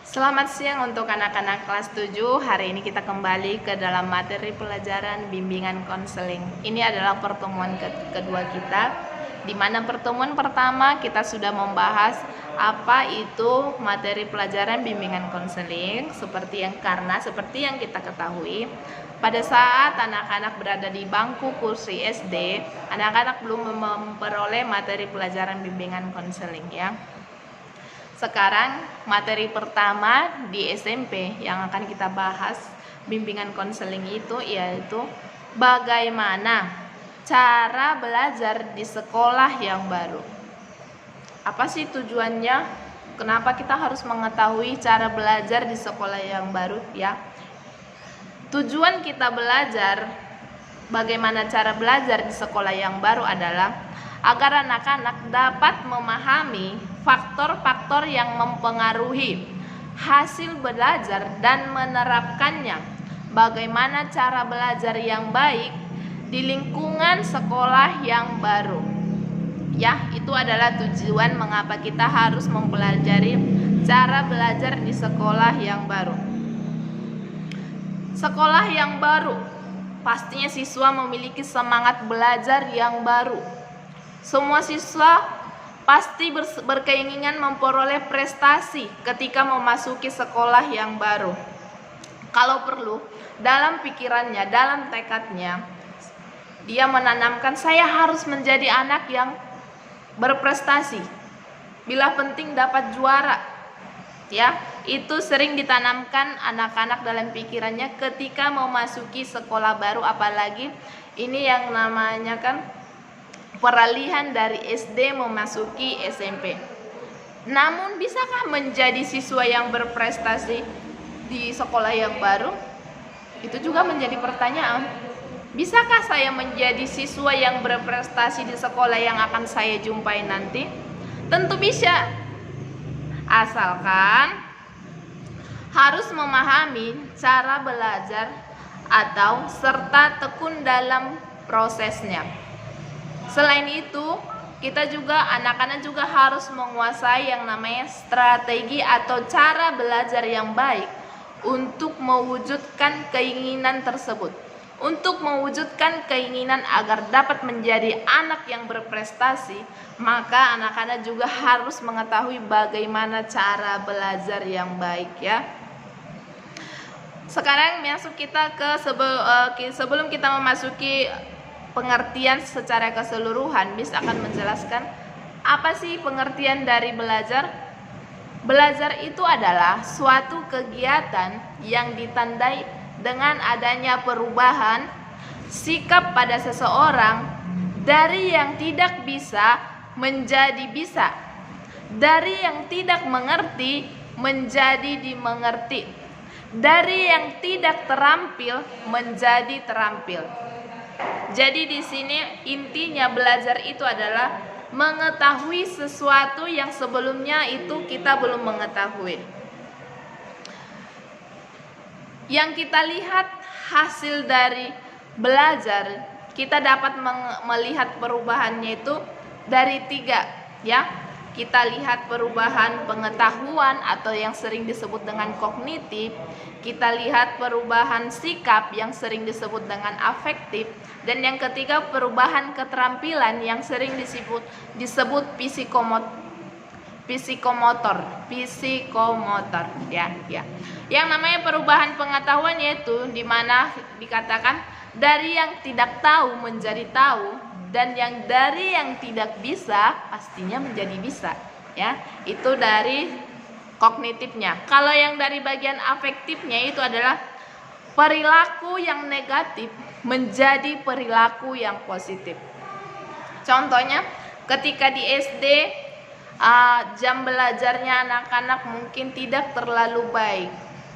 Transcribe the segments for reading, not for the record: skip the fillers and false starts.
Selamat siang untuk anak-anak kelas 7. Hari ini kita kembali ke dalam materi pelajaran bimbingan konseling. Ini adalah pertemuan kedua kita, di mana pertemuan pertama kita sudah membahas apa itu materi pelajaran bimbingan konseling. Seperti yang kita ketahui, pada saat anak-anak berada di bangku kursi SD, anak-anak belum memperoleh materi pelajaran bimbingan konseling ya. Sekarang materi pertama di SMP yang akan kita bahas bimbingan konseling itu yaitu bagaimana cara belajar di sekolah yang baru. Apa sih tujuannya? Kenapa kita harus mengetahui cara belajar di sekolah yang baru ya? Tujuan kita belajar bagaimana cara belajar di sekolah yang baru adalah agar anak-anak dapat memahami faktor-faktor yang mempengaruhi hasil belajar dan menerapkannya. Bagaimana cara belajar yang baik di lingkungan sekolah yang baru. Ya, itu adalah tujuan mengapa kita harus mempelajari cara belajar di sekolah yang baru. Sekolah yang baru, pastinya siswa memiliki semangat belajar yang baru. Semua siswa pasti berkeinginan memperoleh prestasi ketika memasuki sekolah yang baru. Kalau perlu, dalam pikirannya, dalam tekadnya, dia menanamkan saya harus menjadi anak yang berprestasi. Bila penting dapat juara. Ya, itu sering ditanamkan anak-anak dalam pikirannya ketika memasuki sekolah baru, apalagi ini yang namanya kan peralihan dari SD memasuki SMP. Namun bisakah menjadi siswa yang berprestasi di sekolah yang baru? Itu juga menjadi pertanyaan. Bisakah saya menjadi siswa yang berprestasi di sekolah yang akan saya jumpai nanti? Tentu bisa. Asalkan harus memahami cara belajar atau serta tekun dalam prosesnya. Selain itu, kita juga anak-anak juga harus menguasai yang namanya strategi atau cara belajar yang baik untuk mewujudkan keinginan tersebut. Untuk mewujudkan keinginan agar dapat menjadi anak yang berprestasi, maka anak-anak juga harus mengetahui bagaimana cara belajar yang baik ya. Sekarang masuk kita ke sebelum kita memasuki pengertian secara keseluruhan, Miss akan menjelaskan apa sih pengertian dari belajar. Belajar itu adalah suatu kegiatan yang ditandai dengan adanya perubahan sikap pada seseorang dari yang tidak bisa menjadi bisa, dari yang tidak mengerti menjadi dimengerti, dari yang tidak terampil menjadi terampil. Jadi di sini intinya belajar itu adalah mengetahui sesuatu yang sebelumnya itu kita belum mengetahui. Yang kita lihat hasil dari belajar, kita dapat melihat perubahannya itu dari 3 ya. Kita lihat perubahan pengetahuan atau yang sering disebut dengan kognitif, kita lihat perubahan sikap yang sering disebut dengan afektif, dan yang ketiga perubahan keterampilan yang sering disebut psikomotor ya. Yang namanya perubahan pengetahuan yaitu dimana dikatakan dari yang tidak tahu menjadi tahu, dan yang dari yang tidak bisa pastinya menjadi bisa ya. Itu dari kognitifnya. Kalau yang dari bagian afektifnya itu adalah perilaku yang negatif menjadi perilaku yang positif. Contohnya ketika di SD jam belajarnya anak-anak mungkin tidak terlalu baik,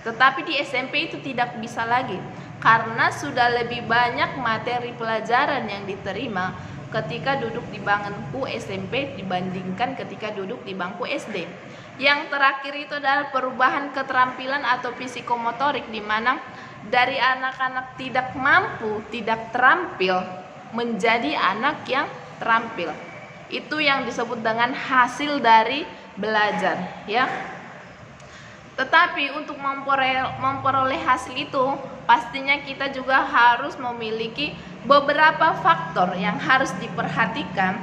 tetapi di SMP itu tidak bisa lagi karena sudah lebih banyak materi pelajaran yang diterima ketika duduk di bangku SMP dibandingkan ketika duduk di bangku SD. Yang terakhir itu adalah perubahan keterampilan atau psikomotorik, di mana dari anak-anak tidak mampu, tidak terampil menjadi anak yang terampil. Itu yang disebut dengan hasil dari belajar ya. Tetapi untuk memperoleh hasil itu, pastinya kita juga harus memiliki beberapa faktor yang harus diperhatikan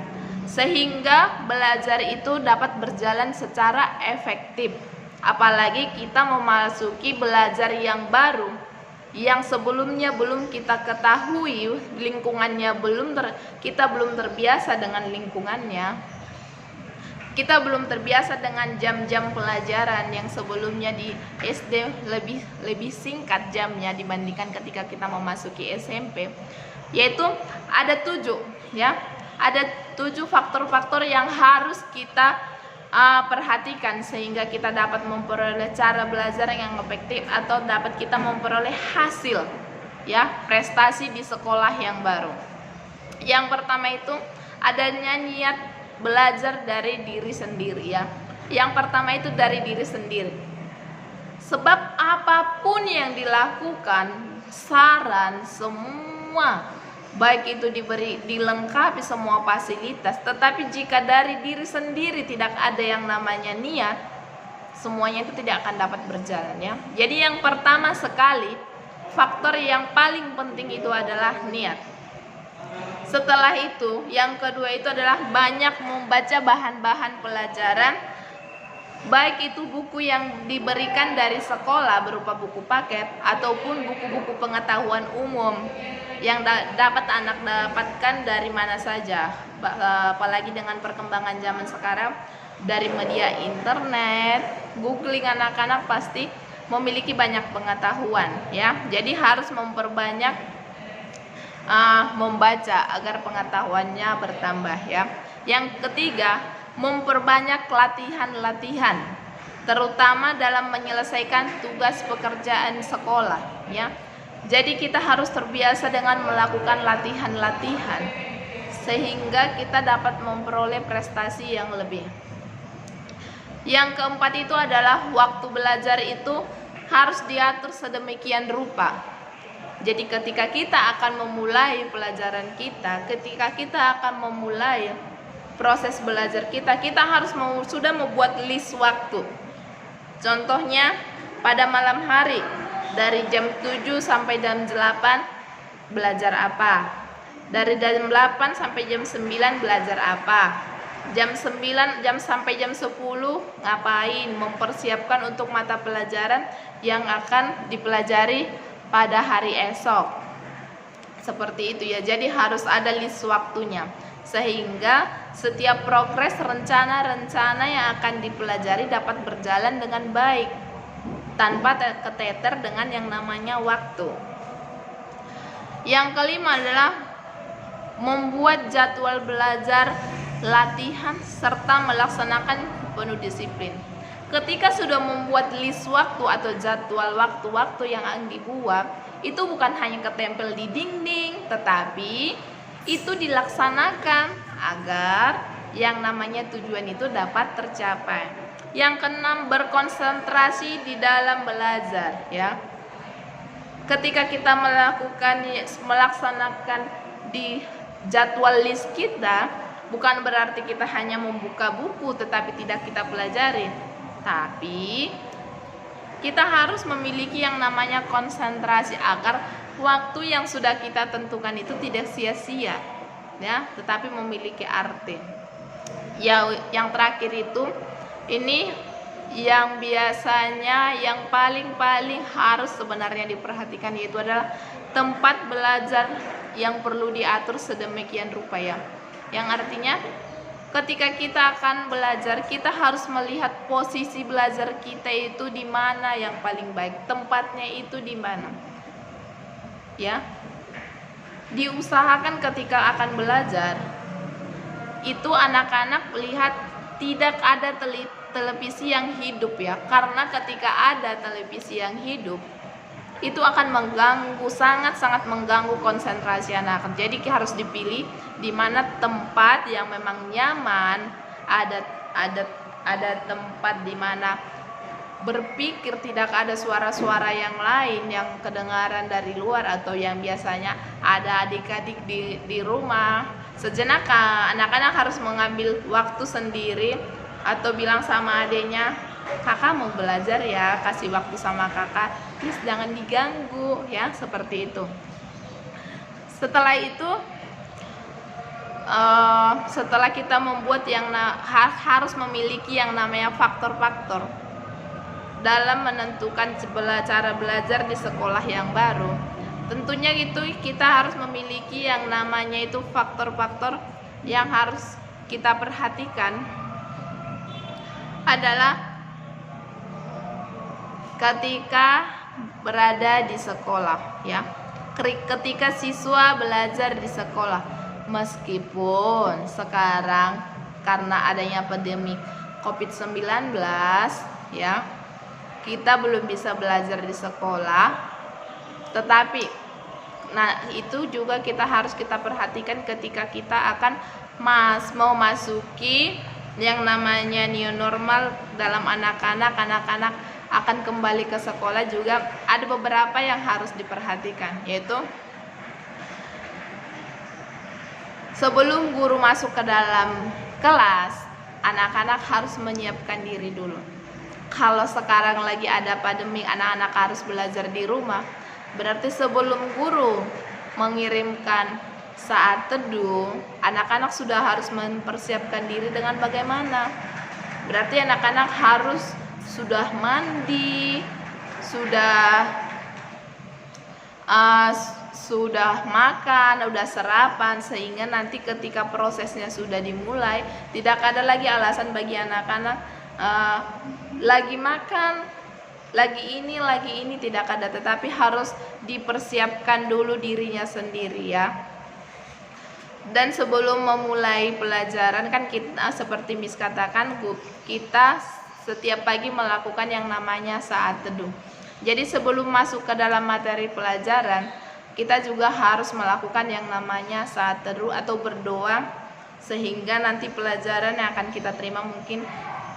sehingga belajar itu dapat berjalan secara efektif. Apalagi kita memasuki belajar yang baru, yang sebelumnya belum kita ketahui lingkungannya, kita belum terbiasa dengan lingkungannya. Kita belum terbiasa dengan jam-jam pelajaran yang sebelumnya di SD lebih singkat jamnya dibandingkan ketika kita memasuki SMP. Yaitu ada 7 ya. Ada 7 faktor-faktor yang harus kita perhatikan sehingga kita dapat memperoleh cara belajar yang efektif atau dapat kita memperoleh hasil ya, prestasi di sekolah yang baru. Yang pertama itu adanya niat belajar dari diri sendiri ya. Yang pertama itu dari diri sendiri. Sebab apapun yang dilakukan, saran semua baik itu dilengkapi semua fasilitas, tetapi jika dari diri sendiri tidak ada yang namanya niat, semuanya itu tidak akan dapat berjalan ya. Jadi yang pertama sekali, faktor yang paling penting itu adalah niat. Setelah itu, yang kedua itu adalah banyak membaca bahan-bahan pelajaran, baik itu buku yang diberikan dari sekolah berupa buku paket ataupun buku-buku pengetahuan umum yang dapat anak dapatkan dari mana saja. Apalagi dengan perkembangan zaman sekarang, dari media internet, googling, anak-anak pasti memiliki banyak pengetahuan ya. Jadi harus memperbanyak membaca agar pengetahuannya bertambah ya. Yang ketiga, memperbanyak latihan-latihan, terutama dalam menyelesaikan tugas pekerjaan sekolah ya. Jadi kita harus terbiasa dengan melakukan latihan-latihan sehingga kita dapat memperoleh prestasi yang lebih. Yang keempat itu adalah waktu belajar itu harus diatur sedemikian rupa. Jadi ketika kita akan memulai pelajaran kita, ketika kita akan memulai proses belajar kita, kita harus sudah membuat list waktu. Contohnya pada malam hari dari jam 7 sampai jam 8 belajar apa? Dari jam 8 sampai jam 9 belajar apa? Jam 9 sampai jam 10 ngapain? Mempersiapkan untuk mata pelajaran yang akan dipelajari pada hari esok. Seperti itu ya. Jadi harus ada list waktunya sehingga setiap progres rencana-rencana yang akan dipelajari dapat berjalan dengan baik tanpa keteter dengan yang namanya waktu. Yang kelima adalah membuat jadwal belajar, latihan serta melaksanakan penuh disiplin. Ketika sudah membuat list waktu atau jadwal waktu-waktu yang dibuat, itu bukan hanya ketempel di dinding, tetapi itu dilaksanakan agar yang namanya tujuan itu dapat tercapai. Yang keenam, berkonsentrasi di dalam belajar ya. Ketika kita melaksanakan di jadwal list kita, bukan berarti kita hanya membuka buku tetapi tidak kita pelajari. Tapi kita harus memiliki yang namanya konsentrasi agar waktu yang sudah kita tentukan itu tidak sia-sia ya, tetapi memiliki arti. Ya, yang terakhir itu ini yang biasanya yang paling harus sebenarnya diperhatikan, yaitu adalah tempat belajar yang perlu diatur sedemikian rupa ya. Yang artinya ketika kita akan belajar, kita harus melihat posisi belajar kita itu di mana yang paling baik, tempatnya itu di mana. Ya. Diusahakan ketika akan belajar, itu anak-anak lihat tidak ada televisi yang hidup ya. Karena ketika ada televisi yang hidup, itu akan mengganggu, sangat mengganggu konsentrasi anak. Jadi harus dipilih di mana tempat yang memang nyaman, ada tempat di mana berpikir tidak ada suara-suara yang lain yang kedengaran dari luar atau yang biasanya ada adik-adik di rumah. Sejenak anak-anak harus mengambil waktu sendiri atau bilang sama adiknya, kakak mau belajar ya, kasih waktu sama kakak, please jangan diganggu ya, seperti itu. Setelah itu setelah kita membuat yang harus memiliki yang namanya faktor-faktor dalam menentukan cara belajar di sekolah yang baru. Tentunya itu kita harus memiliki yang namanya itu faktor-faktor yang harus kita perhatikan adalah ketika berada di sekolah ya. Ketika siswa belajar di sekolah, meskipun sekarang karena adanya pandemi COVID-19 ya, kita belum bisa belajar di sekolah, tetapi itu juga kita harus kita perhatikan ketika kita akan mau masuki yang namanya new normal dalam anak-anak akan kembali ke sekolah. Juga ada beberapa yang harus diperhatikan, yaitu sebelum guru masuk ke dalam kelas, anak-anak harus menyiapkan diri dulu. Kalau sekarang lagi ada pandemi, anak-anak harus belajar di rumah, berarti sebelum guru mengirimkan saat teduh, anak-anak sudah harus mempersiapkan diri dengan bagaimana. Berarti anak-anak harus sudah mandi, sudah makan, sudah sarapan, sehingga nanti ketika prosesnya sudah dimulai, tidak ada lagi alasan bagi anak-anak lagi makan, lagi ini, tidak ada, tetapi harus dipersiapkan dulu dirinya sendiri ya. Dan sebelum memulai pelajaran kan kita seperti Miss katakan, kita setiap pagi melakukan yang namanya saat teduh. Jadi sebelum masuk ke dalam materi pelajaran, kita juga harus melakukan yang namanya saat teduh atau berdoa, sehingga nanti pelajaran yang akan kita terima mungkin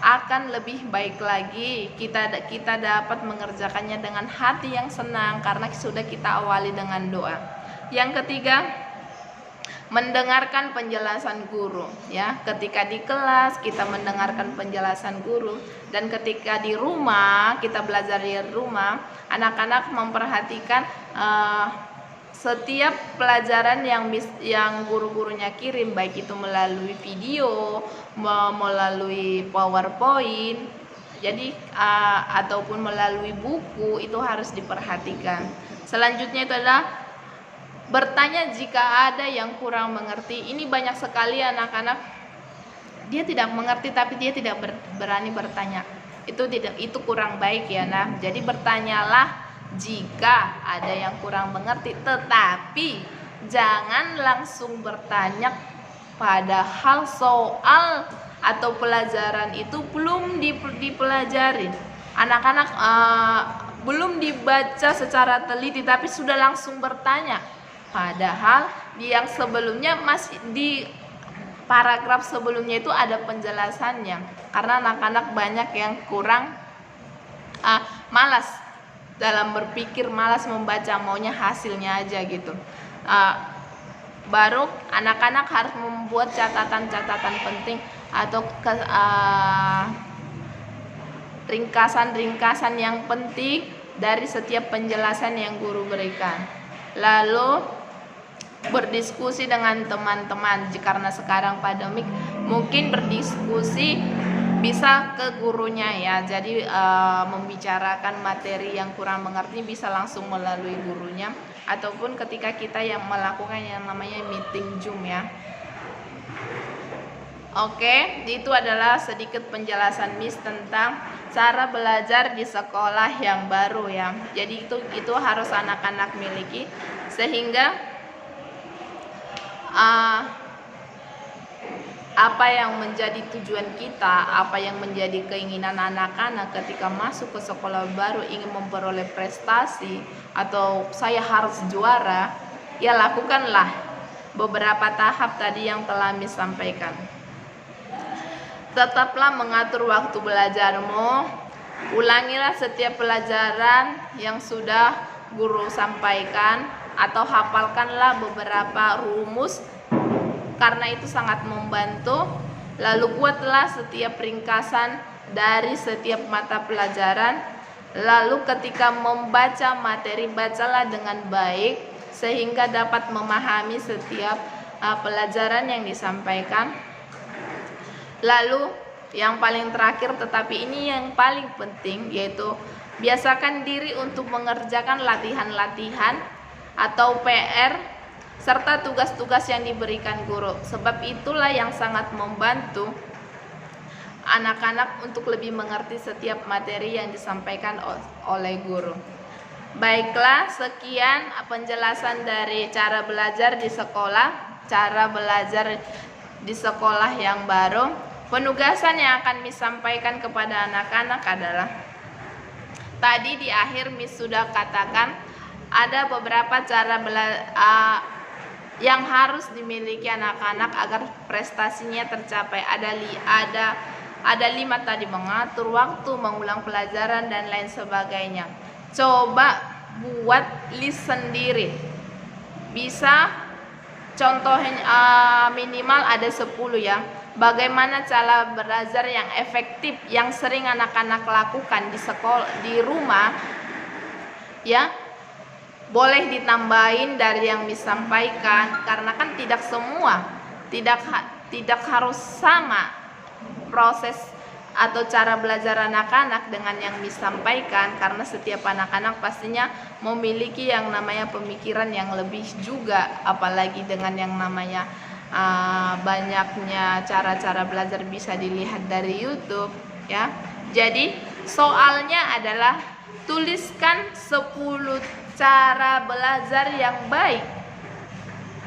akan lebih baik lagi. Kita dapat mengerjakannya dengan hati yang senang karena sudah kita awali dengan doa. Yang ketiga, mendengarkan penjelasan guru ya. Ketika di kelas kita mendengarkan penjelasan guru, dan ketika di rumah kita belajar di rumah, anak-anak memperhatikan setiap pelajaran yang guru-gurunya kirim, baik itu melalui video, melalui PowerPoint, jadi ataupun melalui buku, itu harus diperhatikan. Selanjutnya itu adalah bertanya jika ada yang kurang mengerti. Ini banyak sekali anak-anak dia tidak mengerti tapi dia tidak berani bertanya. Itu kurang baik ya. Nah, jadi bertanyalah jika ada yang kurang mengerti, tetapi jangan langsung bertanya padahal soal atau pelajaran itu belum dipelajari. Anak-anak belum dibaca secara teliti tapi sudah langsung bertanya. Padahal di yang sebelumnya masih di paragraf sebelumnya itu ada penjelasannya. Karena anak-anak banyak yang kurang malas dalam berpikir, malas membaca, maunya hasilnya aja gitu. Baru anak-anak harus membuat catatan-catatan penting atau ringkasan-ringkasan yang penting dari setiap penjelasan yang guru berikan. Lalu berdiskusi dengan teman-teman, karena sekarang pandemik, mungkin berdiskusi bisa ke gurunya ya. Jadi membicarakan materi yang kurang mengerti bisa langsung melalui gurunya, ataupun ketika kita yang melakukan yang namanya meeting Zoom ya. Oke, itu adalah sedikit penjelasan Miss tentang cara belajar di sekolah yang baru ya. Jadi itu harus anak-anak miliki, sehingga apa yang menjadi tujuan kita, apa yang menjadi keinginan anak-anak ketika masuk ke sekolah baru ingin memperoleh prestasi atau saya harus juara, ya lakukanlah beberapa tahap tadi yang telah Miss sampaikan. Tetaplah mengatur waktu belajarmu, ulangilah setiap pelajaran yang sudah guru sampaikan, atau hafalkanlah beberapa rumus karena itu sangat membantu. Lalu buatlah setiap ringkasan dari setiap mata pelajaran. Lalu ketika membaca materi, bacalah dengan baik sehingga dapat memahami setiap pelajaran yang disampaikan. Lalu yang paling terakhir, tetapi ini yang paling penting, yaitu biasakan diri untuk mengerjakan latihan-latihan atau PR serta tugas-tugas yang diberikan guru. Sebab itulah yang sangat membantu anak-anak untuk lebih mengerti setiap materi yang disampaikan oleh guru. Baiklah, sekian penjelasan dari cara belajar di sekolah yang baru. Penugasan yang akan Miss sampaikan kepada anak-anak adalah, tadi di akhir Miss sudah katakan ada beberapa cara yang harus dimiliki anak-anak agar prestasinya tercapai. Ada 5 tadi: mengatur waktu, mengulang pelajaran, dan lain sebagainya. Coba buat list sendiri. Bisa contohin minimal ada 10 ya. Bagaimana cara belajar yang efektif yang sering anak-anak lakukan di rumah ya. Boleh ditambahin dari yang disampaikan, karena kan tidak semua, tidak harus sama proses atau cara belajar anak-anak dengan yang disampaikan, karena setiap anak-anak pastinya memiliki yang namanya pemikiran yang lebih juga, apalagi dengan yang namanya banyaknya cara-cara belajar bisa dilihat dari YouTube ya. Jadi soalnya adalah tuliskan 10 cara belajar yang baik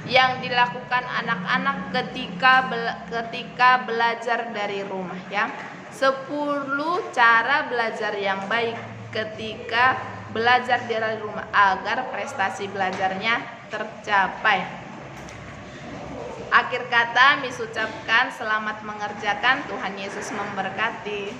yang dilakukan anak-anak ketika belajar dari rumah ya. 10 cara belajar yang baik ketika belajar dari rumah agar prestasi belajarnya tercapai. Akhir kata Miss ucapkan selamat mengerjakan, Tuhan Yesus memberkati.